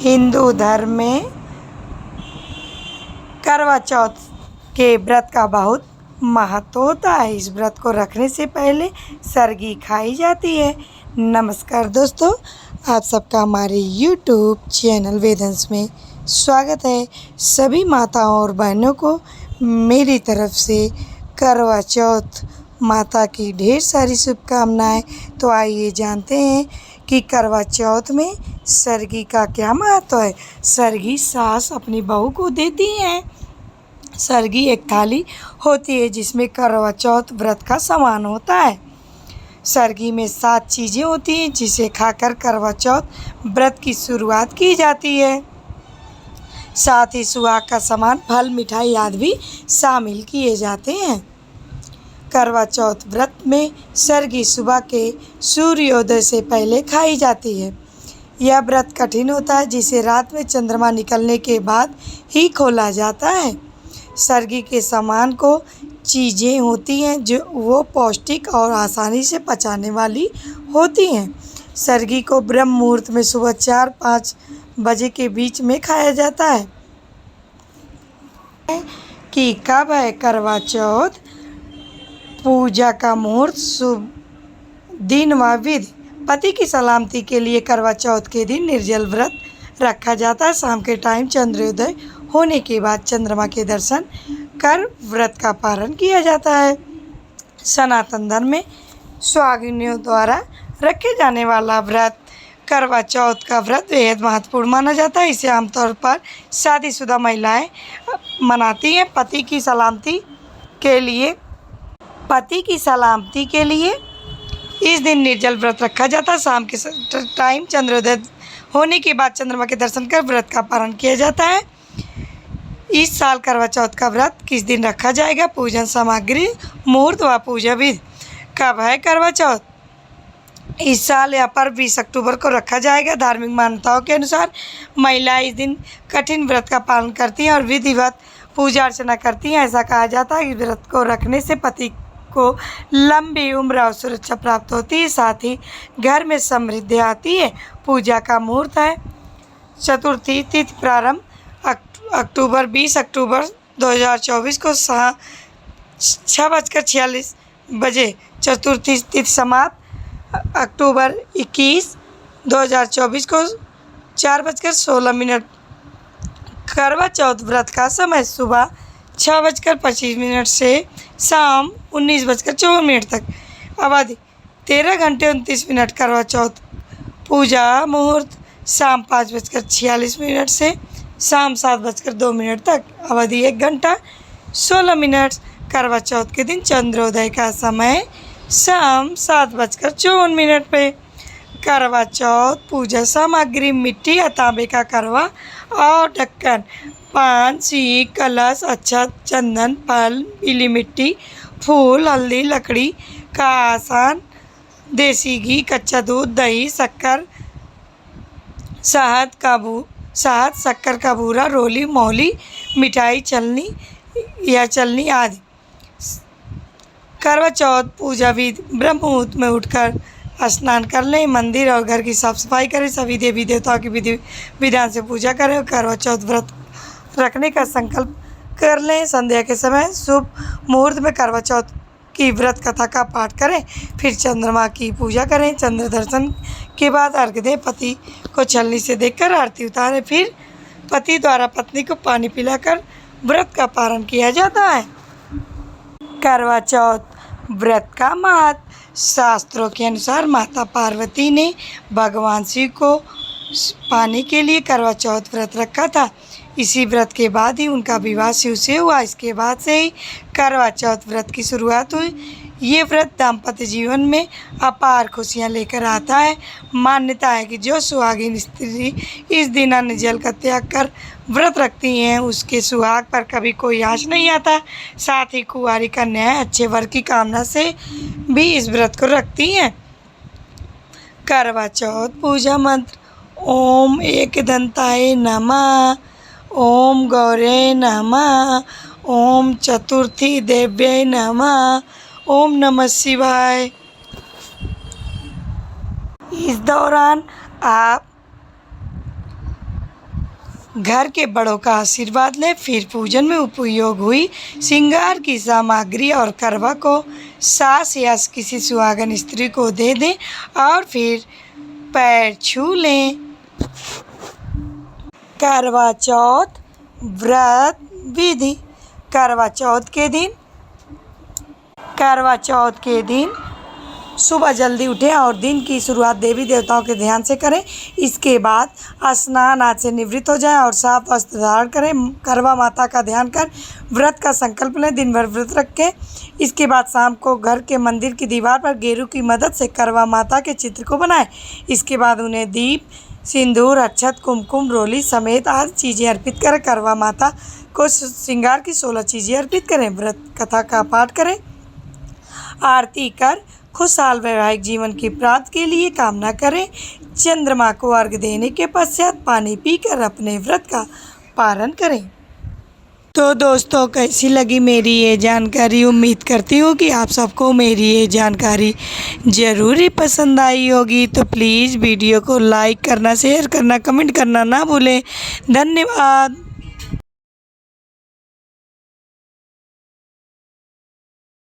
हिंदू धर्म में करवा चौथ के व्रत का बहुत महत्व होता है। इस व्रत को रखने से पहले सरगी खाई जाती है। नमस्कार दोस्तों, आप सबका हमारे YouTube चैनल वेदंस में स्वागत है। सभी माताओं और बहनों को मेरी तरफ से करवा चौथ माता की ढेर सारी शुभकामनाएं। तो आइए जानते हैं कि करवा चौथ में सरगी का क्या महत्व है। सरगी सास अपनी बहू को देती हैं। सरगी एक थाली होती है जिसमें करवा चौथ व्रत का सामान होता है। सरगी में 7 चीज़ें होती हैं जिसे खाकर करवा चौथ व्रत की शुरुआत की जाती है। साथ ही सुहाग का सामान, फल, मिठाई आदि भी शामिल किए जाते हैं। करवा चौथ व्रत में सरगी सुबह के सूर्योदय से पहले खाई जाती है। यह व्रत कठिन होता है जिसे रात में चंद्रमा निकलने के बाद ही खोला जाता है। सरगी के सामान को चीज़ें होती हैं जो वो पौष्टिक और आसानी से पचाने वाली होती हैं। सरगी को ब्रह्म मुहूर्त में सुबह 4-5 बजे के बीच में खाया जाता है। कि कब है करवा चौथ? पूजा का मुहूर्त, शुभ दिन व विधि। पति की सलामती के लिए करवा चौथ के दिन निर्जल व्रत रखा जाता है। शाम के टाइम चंद्रोदय होने के बाद चंद्रमा के दर्शन कर व्रत का पालन किया जाता है। सनातन धर्म में सुहागिनों द्वारा रखे जाने वाला व्रत करवा चौथ का व्रत बेहद महत्वपूर्ण माना जाता है। इसे आमतौर पर शादीशुदा महिलाएं मनाती हैं। पति की सलामती के लिए इस दिन निर्जल व्रत रखा जाता है। शाम के टाइम चंद्रोदय होने के बाद चंद्रमा के दर्शन कर व्रत का पालन किया जाता है। इस साल करवा चौथ का व्रत किस दिन रखा जाएगा? पूजन सामग्री, मुहूर्त व पूजा विधि। कब है करवा चौथ? इस साल यह पर्व 20 अक्टूबर को रखा जाएगा। धार्मिक मान्यताओं के अनुसार महिलाएं इस दिन कठिन व्रत का पालन करती हैं और विधिवत पूजा अर्चना करती हैं। ऐसा कहा जाता है कि व्रत को रखने से पति को लंबी उम्र और सुरक्षा प्राप्त होती है, साथ ही घर में समृद्धि आती है। पूजा का मुहूर्त है चतुर्थी तिथि प्रारंभ 20 अक्टूबर 2024 को 6:46 बजे। चतुर्थी तिथि समाप्त अक्टूबर 21, 2024 को 4:16। करवा चौथ व्रत का समय सुबह 6:25 से शाम 19:54 तक। अवधि 13 घंटे 29 मिनट। करवा चौथ पूजा मुहूर्त शाम 5:46 से शाम 7:02 तक। अवधि 1 घंटा 16 मिनट। करवा चौथ के दिन चंद्रोदय का समय शाम 7:54 पे। करवा चौथ पूजा सामग्री मिट्टी या तांबे का करवा और ढक्कन, पान, सीख, कलश, अक्षत, चंदन, फल, पीली मिट्टी, फूल, हल्दी, लकड़ी का आसन, देसी घी, कच्चा दूध, दही, शक्कर, शहद, शक्कर का बूरा, रोली, मोहली, मिठाई, चलनी आदि। करवा चौथ पूजा विधि: ब्रह्म मुहूर्त में उठकर स्नान कर लें, मंदिर और घर की साफ सफाई करें, सभी देवी देवताओं की विधि विधान से पूजा करें और करवा चौथ व्रत रखने का संकल्प कर लें। संध्या के समय शुभ मुहूर्त में करवा चौथ की व्रत कथा का पाठ करें, फिर चंद्रमा की पूजा करें। चंद्र दर्शन के बाद अर्घ्य दें। पति को छलनी से देखकर आरती उतारें, फिर पति द्वारा पत्नी को पानी पिलाकर व्रत का पारण किया जाता है। करवा चौथ व्रत का महत्व: शास्त्रों के अनुसार माता पार्वती ने भगवान शिव को पाने के लिए करवा चौथ व्रत रखा था। इसी व्रत के बाद ही उनका विवाह शिव से हुआ। इसके बाद से ही करवा चौथ व्रत की शुरुआत हुई। ये व्रत दाम्पत्य जीवन में अपार खुशियाँ लेकर आता है। मान्यता है कि जो सुहागिन स्त्री इस दिन अन्न जल का त्याग कर व्रत रखती हैं उसके सुहाग पर कभी कोई आँच नहीं आता। साथ ही कुंवारी कन्याएं अच्छे वर की कामना से भी इस व्रत को रखती हैं। करवा चौथ पूजा मंत्र: ओम एकदंताय नमः, ओम गौरे नमः, ओम चतुर्थी देव्यै नमः, ओम नमः शिवाय। इस दौरान आप घर के बड़ों का आशीर्वाद लें। फिर पूजन में उपयोग हुई श्रृंगार की सामग्री और करवा को सास या किसी सुहागन स्त्री को दे दें और फिर पैर छू लें। करवा चौथ व्रत विधि। करवा चौथ के दिन सुबह जल्दी उठें और दिन की शुरुआत देवी देवताओं के ध्यान से करें। इसके बाद स्नान आदि से निवृत्त हो जाएं और साफ वस्त्र धारण करें। करवा माता का ध्यान कर व्रत का संकल्प लें। दिन भर व्रत रखें। इसके बाद शाम को घर के मंदिर की दीवार पर गेरू की मदद से करवा माता के चित्र को बनाएं। इसके बाद उन्हें दीप, सिंदूर, अक्षत, कुमकुम, रोली समेत आदि चीज़ें अर्पित करें। करवा माता को श्रृंगार की 16 चीज़ें अर्पित करें। व्रत कथा का पाठ करें। आरती कर खुशहाल वैवाहिक जीवन की प्राप्ति के लिए कामना करें। चंद्रमा को अर्घ्य देने के पश्चात पानी पीकर अपने व्रत का पारण करें। तो दोस्तों, कैसी लगी मेरी ये जानकारी? उम्मीद करती हूँ कि आप सबको मेरी ये जानकारी ज़रूर ही पसंद आई होगी। तो प्लीज़ वीडियो को लाइक करना, शेयर करना, कमेंट करना ना भूलें। धन्यवाद।